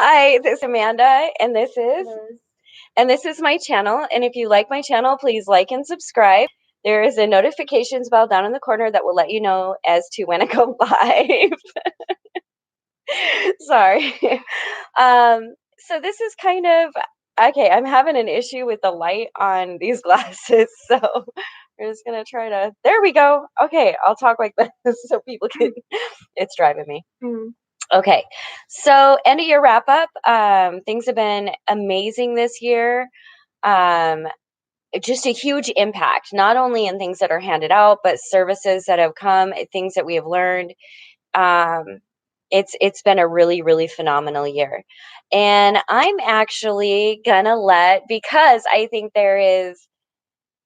Hi, this is Amanda, and this is Liz. my channel. And if you like my channel, please like and subscribe. There is a notifications bell down in the corner that will let you know as to when I go live. Sorry. So this is kind of okay. I'm having an issue with the light on these glasses, so we're just gonna try to. There we go. Okay, I'll talk like this so people can. It's driving me. Okay, so end of year wrap up. Things have been amazing this year. Um, just a huge impact, not only in things that are handed out, but services that have come, things that we have learned. Um, it's been a really, really phenomenal year. And I'm actually gonna because I think there is,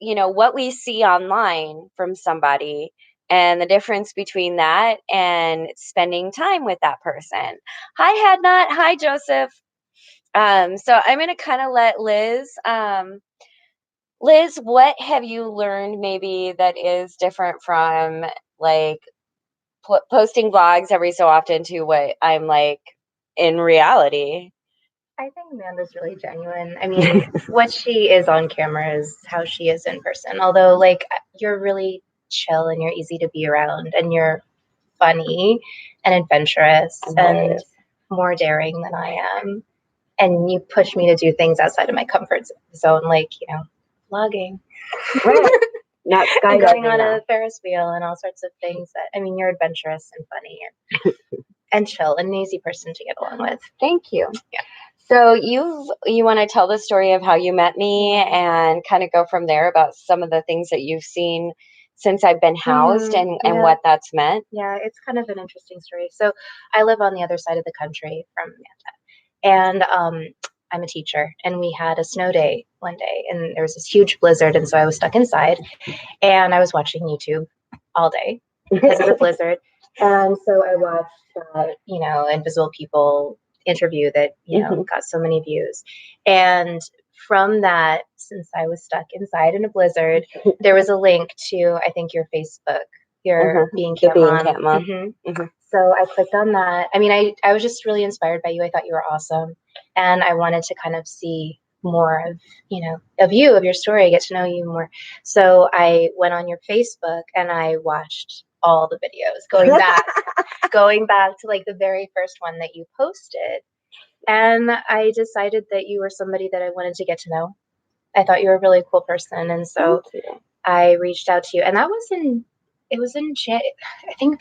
what we see online from somebody and the difference between that and spending time with that person. Hi, Hadnot. Hi, Joseph. So I'm gonna kind of let Liz, what have you learned maybe that is different from like posting vlogs every so often to what I'm like in reality? I think Amanda's really genuine. I mean, what she is on camera is how she is in person. Although, like, you're really chill and you're easy to be around, and you're funny and adventurous and more daring than I am. And you push me to do things outside of my comfort zone, like, vlogging. Right. Not And going skydiving on now. a Ferris wheel and all sorts of things that, I mean, you're adventurous and funny and chill and an easy person to get along with. Thank you. Yeah. So you want to tell the story of how you met me and kind of go from there about some of the things that you've seen since I've been housed and what that's meant? Yeah, it's kind of an interesting story. So I live on the other side of the country from Amanda, and I'm a teacher, and we had a snow day one day, and there was this huge blizzard, and so I was stuck inside, and I was watching YouTube all day because of the blizzard. And so I watched, Invisible People interview that, got so many views. And from that, since I was stuck inside in a blizzard, there was a link to, I think, your Facebook, your Being Camp Mom. So I clicked on that. I mean, I was just really inspired by you. I thought you were awesome. And I wanted to kind of see more of, of you, of your story, get to know you more. So I went on your Facebook and I watched all the videos going back to like the very first one that you posted. And I decided that you were somebody that I wanted to get to know. I thought you were a really cool person. And so I reached out to you, and that was I feel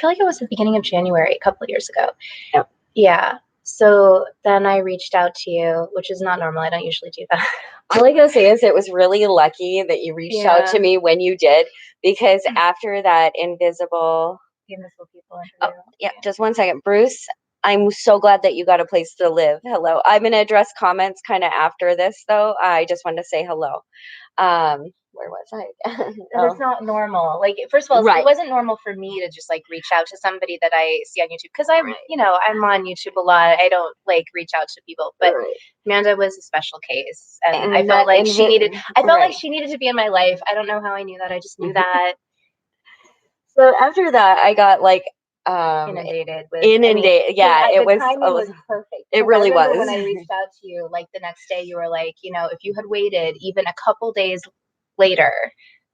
like it was the beginning of January, a couple of years ago. Yep. Yeah. So then I reached out to you, which is not normal. I don't usually do that. All I gotta say is it was really lucky that you reached out to me when you did, because after that Invisible People interview. Yeah, just one second. Bruce, I'm so glad that you got a place to live. Hello. I'm going to address comments kind of after this, though. I just wanted to say hello. Where was I? It's not normal. Like, first of all, it wasn't normal for me to just like reach out to somebody that I see on YouTube, because I'm on YouTube a lot. I don't like reach out to people, but Amanda was a special case, and I felt like she needed. I felt like she needed to be in my life. I don't know how I knew that. I just knew that. So after that, I got like inundated. Yeah, it was perfect. It really was. When I reached out to you, like the next day, you were like, if you had waited even a couple days later,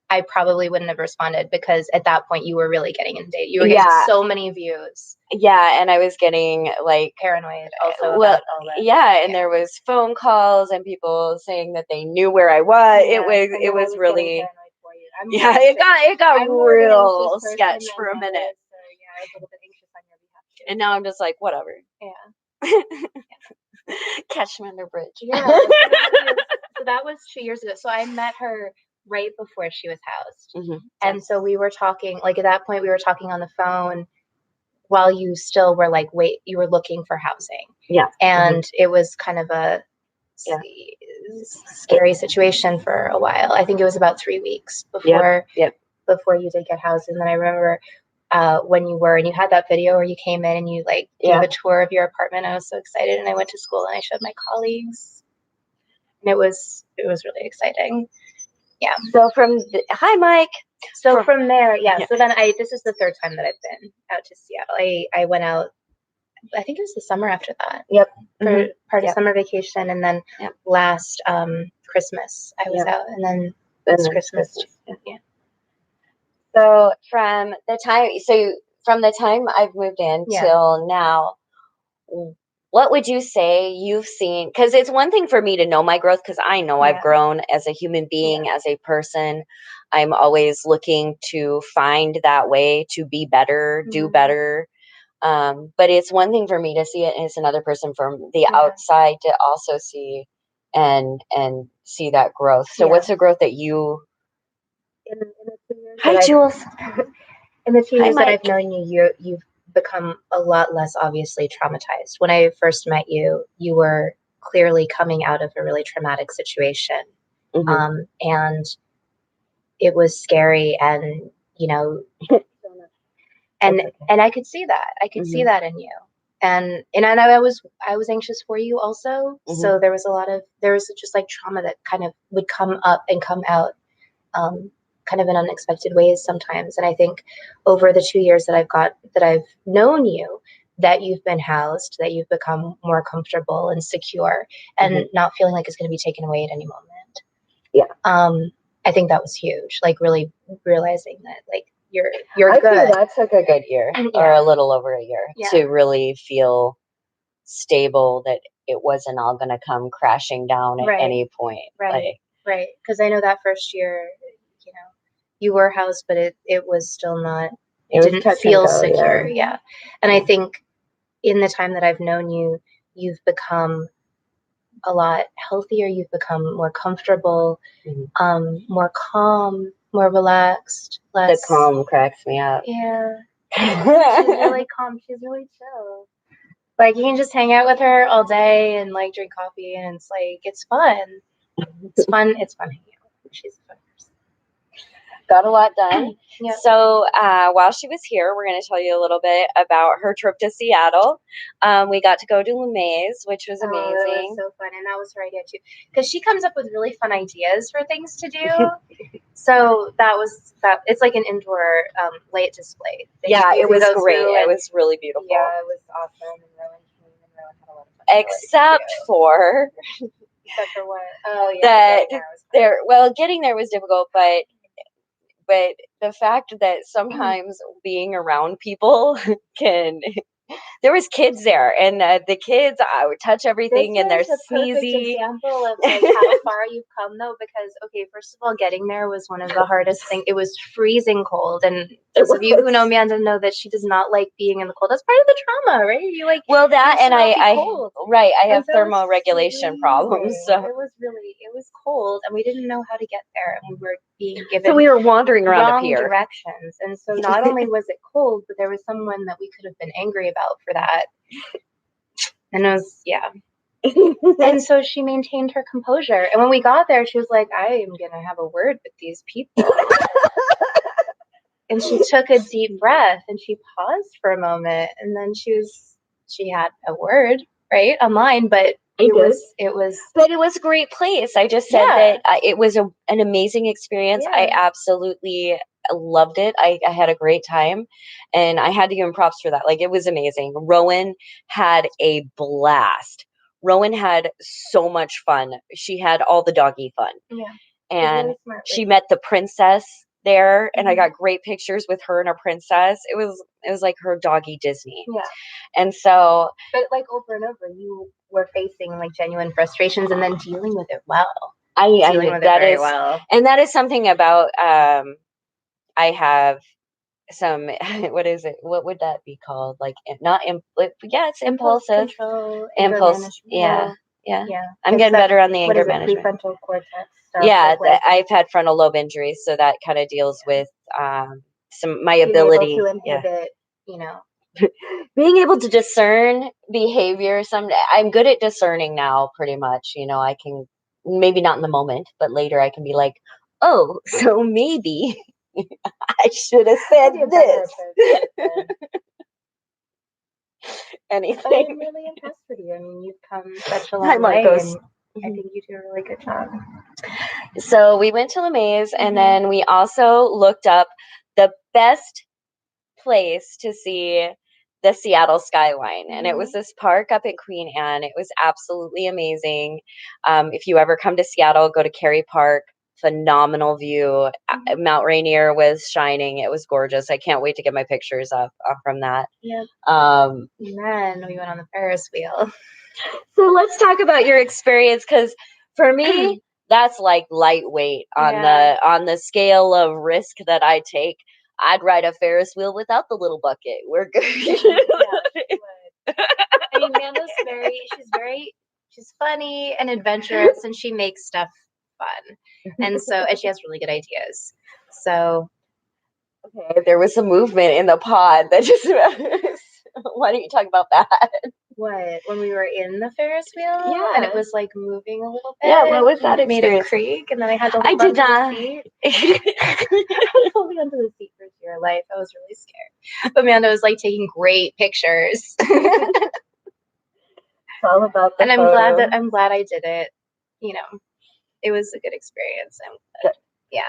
I probably wouldn't have responded, because at that point you were really getting inundated. You were getting so many views. Yeah, and I was getting like paranoid also about all that. Yeah, and there was phone calls and people saying that they knew where I was. Yeah, it was really yeah, it got real sketch for a minute. So yeah, I was a little bit anxious on your behalf too. And now I'm just like, whatever. Yeah. Catch me under bridge. Yeah. So that was 2 years ago. So I met her right before she was housed. And so we were talking, like at that point we were talking on the phone while you still were like, you were looking for housing. Yeah. And it was kind of a scary situation for a while. I think it was about 3 weeks before you did get housed. And then I remember when you were, and you had that video where you came in and you like gave a tour of your apartment. I was so excited, and I went to school and I showed my colleagues, and it was really exciting. Yeah. So hi Mike. So from there, so then this is the third time that I've been out to Seattle. I went out I think it was the summer after that Yep. for part of Yep. summer vacation, and then Yep. last Christmas I was Yep. out, and then And this then Christmas. Christmas. Yeah. Yeah. So from the time I've moved in Yeah. till now, what would you say you've seen? Because it's one thing for me to know my growth, because I know I've Yeah. grown as a human being, as a person. I'm always looking to find that way to be better, do better. But it's one thing for me to see it, and it's another person from the outside to also see and see that growth. So what's the growth that you In the 2 years Hi, that Jules. in the 2 Hi, years that I've Mike. known you, you've become a lot less obviously traumatized. When I first met you, you were clearly coming out of a really traumatic situation, and it was scary, and you know, and I could see that. I could see that in you. And I was anxious for you also. So there was just like trauma that kind of would come up and come out, kind of in unexpected ways sometimes. And I think over the 2 years that I've known you, that you've been housed, that you've become more comfortable and secure, and not feeling like it's going to be taken away at any moment. Yeah. I think that was huge. Like really realizing that like you're I good. think that took a good year or a little over a year to really feel stable, that it wasn't all going to come crashing down at any point. Right. Because I know that first year, you know, you were housed, but it was still not. It didn't feel secure. Yeah. And I think in the time that I've known you, you've become a lot healthier. You've become more comfortable, more calm, more relaxed. The calm cracks me up. Yeah. She's really calm. She's really chill. Like you can just hang out with her all day and like drink coffee, and it's like it's fun. It's fun. It's fun hanging out with her. She's a fun person. Got a lot done. Yeah. So while she was here, we're going to tell you a little bit about her trip to Seattle. We got to go to LeMays, which was amazing. That was so fun, and that was her idea too, because she comes up with really fun ideas for things to do. So that was that. It's like an indoor light display. Yeah, it was great. It was really beautiful. Yeah, it was awesome, and Rowan came, and Rowan had a lot of fun. Except for what? Oh yeah, getting there was difficult, but the fact that sometimes being around people can there was kids there, and the kids would touch everything, and they're a perfect sneezy. example of like how far you've come, though, because okay, first of all, getting there was one of the hardest things. It was freezing cold, and those of you who know Amanda know that she does not like being in the cold. That's part of the trauma, right? You like that, and I have so thermoregulation problems, so it was cold, and we didn't know how to get there, and we were being given so we were wandering around the pier directions, and so not only was it cold, but there was someone that we could have been angry about for that, and it was and so she maintained her composure, and when we got there, she was like, "I am gonna have a word with these people." And she took a deep breath, and she paused for a moment, and then she had a word right online, but it was but it was a great place. I just said that it was an amazing experience. I absolutely loved it. I had a great time, and I had to give him props for that. Like, it was amazing. Rowan had a blast. Rowan had so much fun. She had all the doggy fun. Yeah. And really smart, she met the princess there, and I got great pictures with her and her princess. It was like her doggy Disney. Yeah. And so, but like over and over, you were facing like genuine frustrations and then dealing with it well. And that is something about I have some what is it? What would that be called? Like it's impulsive control, impulse. Yeah. I'm getting better on the anger management. Prefrontal cortex stuff. Yeah, I've had frontal lobe injuries, so that kind of deals with my ability to inhibit, being able to discern behavior. I'm good at discerning now, pretty much. I can, maybe not in the moment, but later I can be like, oh, so maybe I should have said this. Anything. I'm really impressed with you. I mean, you've come such a long way, and I think you do a really good job. So we went to LeMays, and then we also looked up the best place to see the Seattle skyline, and it was Mhm. this park up in Queen Anne. It was absolutely amazing. If you ever come to Seattle, go to Cary Park. Phenomenal view. Mhm. Mount Rainier was shining. It was gorgeous. I can't wait to get my pictures up from that. Yep. Um, And then we went on the Ferris wheel. so let's talk about your experience, because for me, that's like lightweight Yeah. on the scale of risk that I take. I'd ride a Ferris wheel without the little bucket. We're good. Yeah, she would. I mean, she's funny and adventurous, and she makes stuff fun. And she has really good ideas. So, Okay, there was a movement in the pod that just. Why don't you talk about that? what, when we were in the Ferris wheel and it Yeah. was like moving a little Yeah, what bit was and that it made a experience? creak, and then I had to I hold did onto the not. seat. I was holding onto the seat for dear life. I was really scared. But Amanda was like taking great pictures. It's all about the And photo. I'm glad I did it. You know, it was a good experience. Yeah.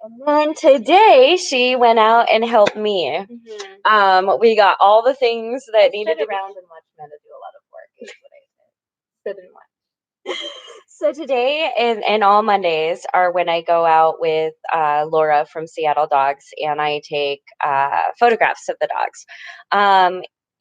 And then today she went out and helped me. We got all the things that needed to be. Around and watch Amanda do a lot of work is what I did. Sit and watch. So today and all Mondays are when I go out with Laura from Seattle Dogs, and I take photographs of the dogs.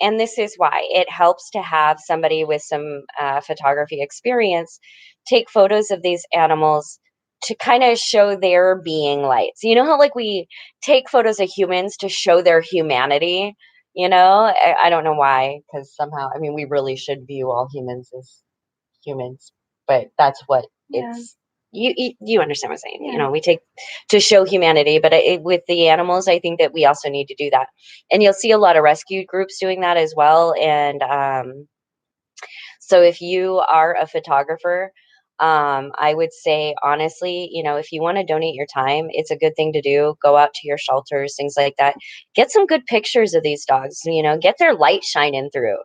And this is why it helps to have somebody with some photography experience take photos of these animals to kind of show their being lights. You know how like we take photos of humans to show their humanity? You know, I don't know why, because somehow, I mean, we really should view all humans as humans, but that's what Yeah. it's. You understand what I'm saying? You Yeah. know, we take to show humanity, but with the animals, I think that we also need to do that, and you'll see a lot of rescue groups doing that as well. And so if you are a photographer, I would say honestly, you know, if you want to donate your time, it's a good thing to do. Go out to your shelters, things like that. Get some good pictures of these dogs, you know, get their light shining through.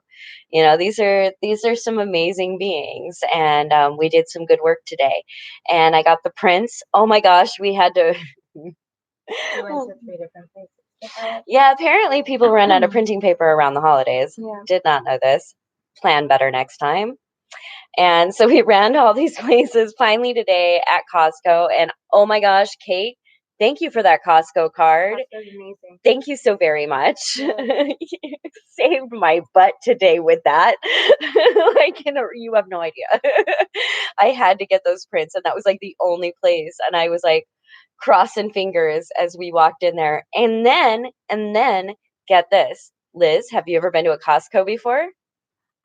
You know, these are some amazing beings, and we did some good work today. And I got the prints. Oh my gosh, we had to. We went to 3 different places to help. Yeah, apparently people run out of printing paper around the holidays. Yeah. Did not know this. Plan better next time. And so we ran to all these places finally today at Costco. And oh my gosh, Kate, thank you for that Costco card. That was amazing. Thank you so very much. Yeah. You saved my butt today with that. Like, you know, you have no idea. I had to get those prints, and that was like the only place. And I was like crossing fingers as we walked in there. And then, get this, Liz, have you ever been to a Costco before?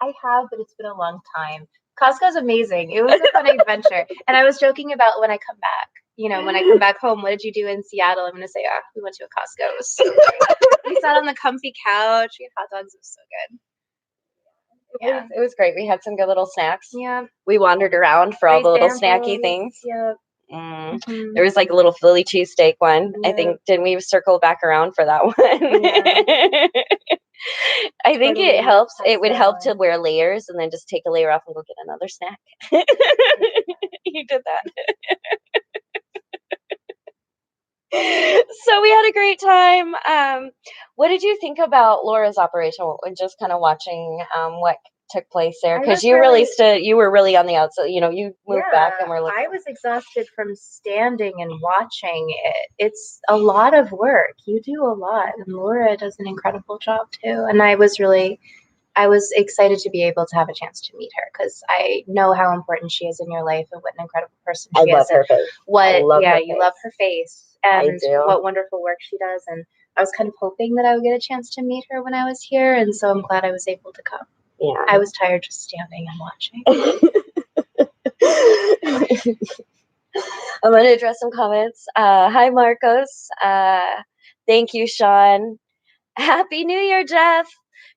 I have, but it's been a long time. Costco's amazing. It was a fun adventure. And I was joking about when I come back. You know, when I come back home, what did you do in Seattle? I'm going to say, ah, we went to a Costco. It was so good. We sat on the comfy couch. We had hot dogs. It was so good. Yeah. It was great. We had some good little snacks. Yeah. We wandered around for all Great the little snacky samples. things. Yeah. There was like a little Philly cheesesteak one. I Yeah. think, didn't we circle back around for that one? Yeah. I think it Totally helps. It would pesto help to and wear layers and then just take a layer off and go get another snack. You did that. So we had a great time. What did you think about Laura's operation and just kind of watching what took place there? I Because was you really really stood, you were really on the outside. You know, you moved back Yeah, and were looking. I was exhausted from standing and watching it. It's a lot of work. You do a lot, and Laura does an incredible job too. And I was excited to be able to have a chance to meet her because I know how important she is in your life and what an incredible person I she love is. And her face. I love her you face. love her face I and do. what wonderful work she does. And I was kind of hoping that I would get a chance to meet her when I was here, and so I'm glad I was able to come. Yeah. I was tired just standing and watching. I'm going to address some comments. Hi, Marcos. Thank you, Sean. Happy New Year, Jeff.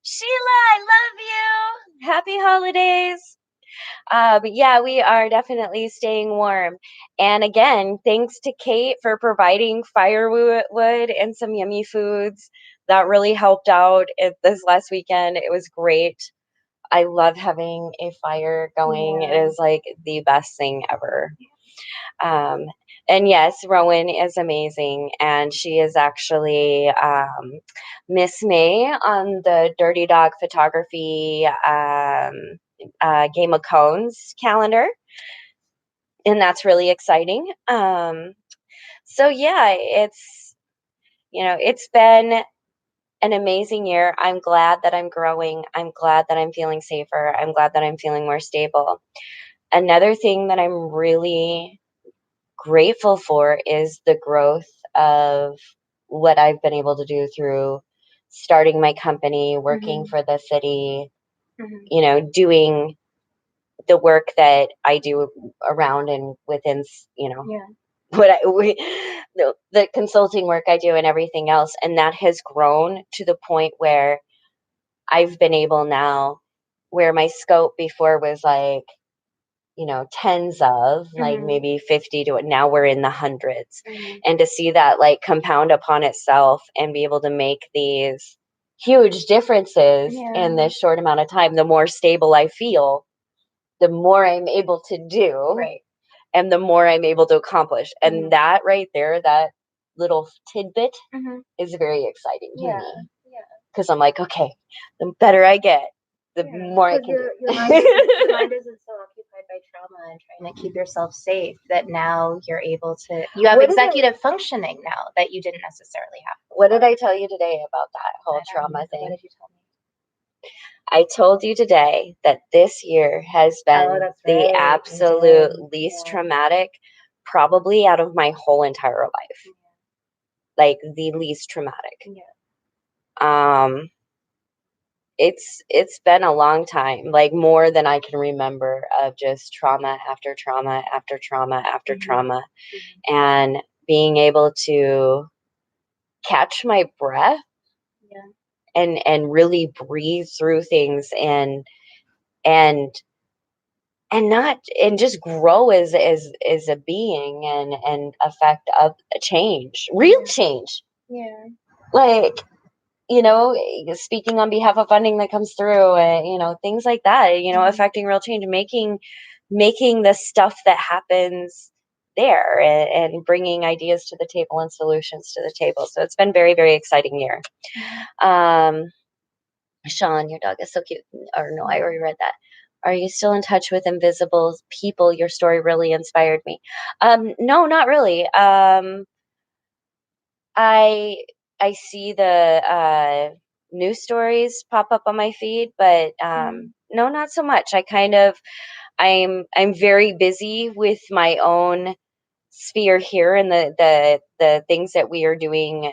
Sheila, I love you. Happy holidays. But yeah, we are definitely staying warm. And again, thanks to Kate for providing firewood and some yummy foods. That really helped out this last weekend. It was great. I love having a fire going. It Yeah. is like the best thing ever. Um, And yes, Rowan is amazing, and she is actually Miss May on the Dirty Dog Photography Game of Cones calendar, and that's really exciting. So yeah, it's been an amazing year. I'm glad that I'm growing. I'm glad that I'm feeling safer. I'm glad that I'm feeling more stable. Another thing that I'm really grateful for is the growth of what I've been able to do through starting my company, working Mhm. for the city, Mhm. doing the work that I do around and within, Yeah. what the consulting work I do and everything else. And that has grown to the point where I've been able now, where my scope before was like, tens of, like Mhm. maybe 50 to now we're in the hundreds. Mhm. And to see that like compound upon itself and be able to make these huge differences in Yeah. this short amount of time, the more stable I feel, the more I'm able to do Right. and the more I'm able to accomplish. And Mhm. that right there, that little tidbit Mhm. is very exciting to Yeah. me Yeah. because I'm like, okay, the better I get, the Yeah. more I Because can your mind do. isn't so occupied by trauma and trying to keep yourself safe that now you're able to you have what did I executive functioning now that you didn't necessarily have what did before. I tell you today about that I whole don't trauma remember. What thing? did you tell me? I told you today that this year has Oh, been that's the right. You absolute did. least Yeah. traumatic, probably out of my whole entire life. Like the least traumatic. Yeah. Um, it's been a long time, like more than I can remember of just trauma after trauma after trauma after Mhm. trauma, Mhm. and being able to catch my breath Yeah. and really breathe through things and not and just grow as a being and affect a change, real Yeah. change, Yeah. like speaking on behalf of funding that comes through, things like that, Mhm. affecting real change, making the stuff that happens there, and bringing ideas to the table and solutions to the table. So it's been very, very exciting year. Mhm. um Sean, your dog is so cute. Or no, I already read that. Are you still in touch with invisible people? Your story really inspired me. No, not really. I I see the news stories pop up on my feed, but Mhm. no, not so much. I'm very busy with my own sphere here and the things that we are doing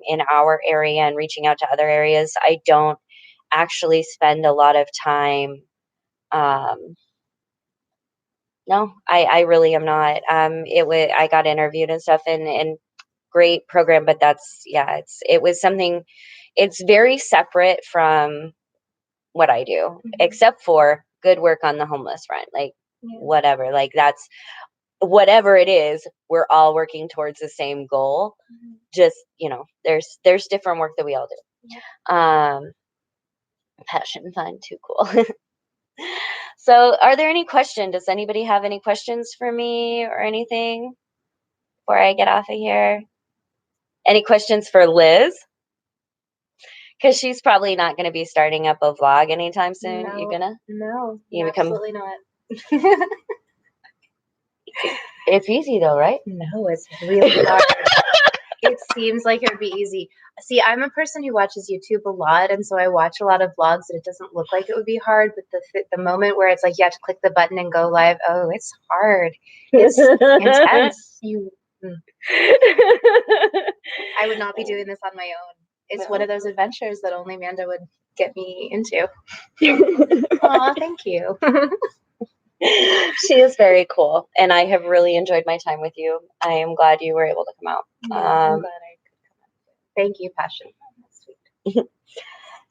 in our area and reaching out to other areas. I don't actually spend a lot of time. Um, no, I really am not. I got interviewed and stuff, and great program, but that's yeah, it was something. It's very separate from what I do, Mhm. except for good work on the homeless front, like Yeah. whatever. Like that's whatever it is. We're all working towards the same goal. Mhm. Just there's different work that we all Yep. do. Passion, fun, too cool. So, are there any questions? Does anybody have any questions for me or anything before I get off of here? Any questions for Liz? Because she's probably not going to be starting up a vlog anytime soon. You No, gonna? no, You become? absolutely not. It's easy though, right? No, it's really hard. It seems like it would be easy. See, I'm a person who watches YouTube a lot, and so I watch a lot of vlogs, and it doesn't look like it would be hard. But the moment where it's like you have to click the button and go live, oh, it's hard. It's intense. Mm, I would not be doing this on my own. It's one No. of those adventures that only Amanda would get me into. Aw, thank you. She is very cool, and I have really enjoyed my time with you. I am glad you were able to come out. Yeah, I'm glad I could come up. Thank you, Passion. That's sweet.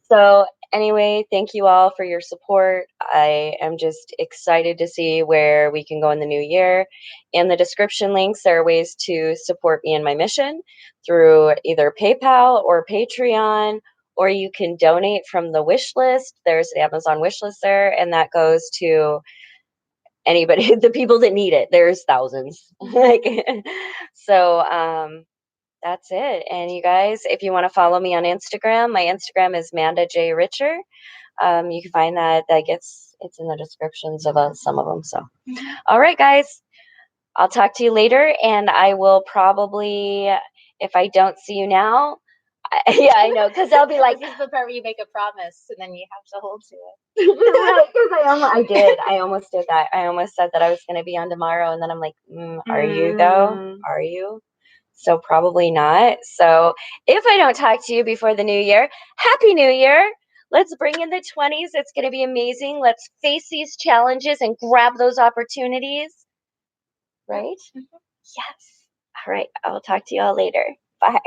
So, anyway, thank you all for your support. I am just excited to see where we can go in the new year. In the description links, there are ways to support me in my mission through either PayPal or Patreon, or you can donate from the wish list. There's the Amazon wish list there, and that goes to anybody, the people that need it. There's thousands. Like, so that's it. And you guys, if you want to follow me on Instagram, my Instagram is Manda J Richer. You can find that. It's in the descriptions of some of them. So, all right, guys, I'll talk to you later, and I will probably, if I don't see you now, yeah, I know, because I'll be like, this is the part where you make a promise and then you have to hold to it. right, because I almost did that. I almost said that I was going to be on tomorrow, and then I'm like, are you though? Are you? So probably not. So if I don't talk to you before the new year, Happy New Year. Let's bring in the 20s. It's going to be amazing. Let's face these challenges and grab those opportunities. Right? Yes. All right. I will talk to you all later. Bye.